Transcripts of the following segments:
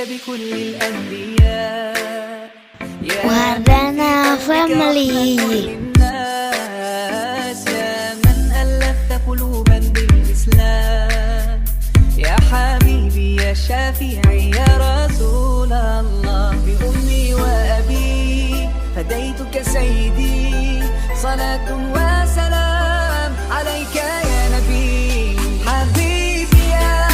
بكل الأنبياء وردنا فاميلي. يا من ألفت قلوبا بالإسلام، يا حبيبي يا شافعي يا رسول الله، بأمي وأبي فديتك سيدي، صلاة وسلام عليك يا نبي. حبيبي يا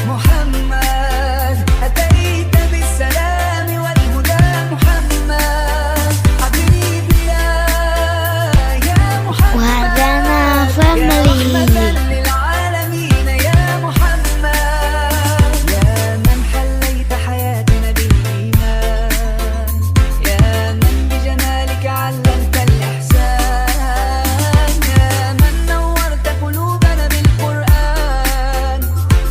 محمد أتيت بالسلام والهدى محمد، حبيبي يا محمد وردنا فاميلي. للعالمين يا محمد، يا من حليت حياتنا بالإيمان، يا من بجمالك علمت الإحسان، يا من نورت قلوبنا بالقرآن،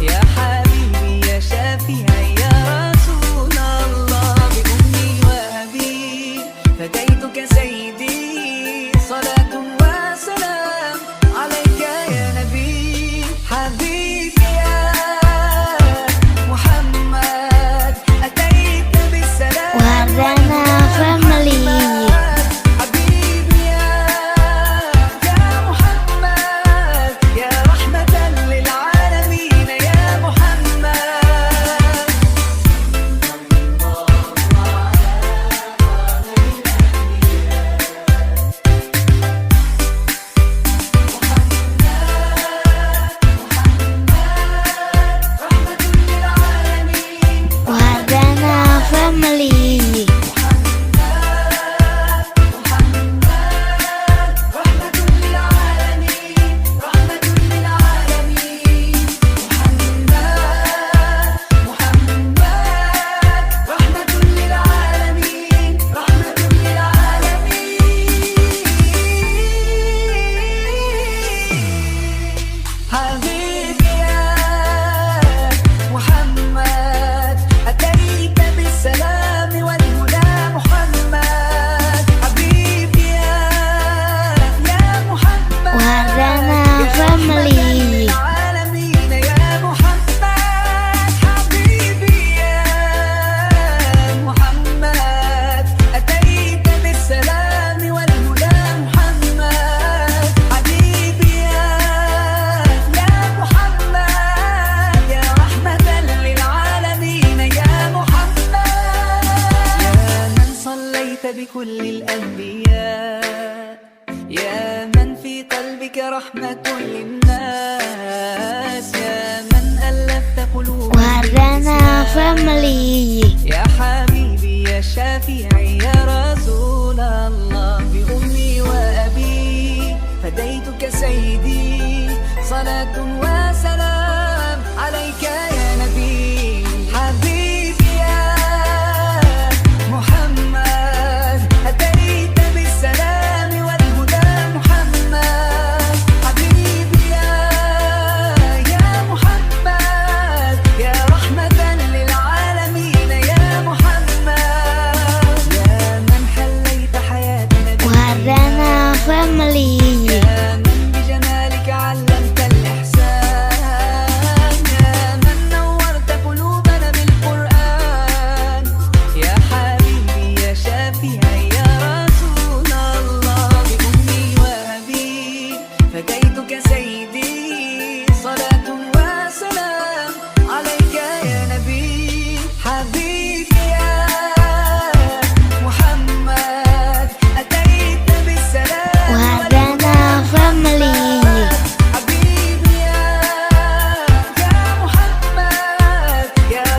يا حبيبي يا شافعي يا رسول الله، بأمي وأبي فديتك سيدي، صلاة وسلام عليك يا نبي. حبيبي يا محمد أتيت بالسلام وردنا فاميلي. حبيبي يا محمد يا رحمة للعالمين يا محمد. وردنا فاميلي. رحمة للعالمين، رحمة للعالمين، محمد رحمة للعالمين، رحمة للعالمين. حبيبي يا محمد أتيت بالسلام والهدى محمد، حبيبي يا محمد وردنا فاميلي. العالمين يا محمد، حبيبي يا محمد أتيت بالسلام والهدى محمد، حبيبي يا محمد يا رحمة للعالمين يا محمد، يا من صليت بكل الأنبياء، يا من في قلبك رحمة للناس.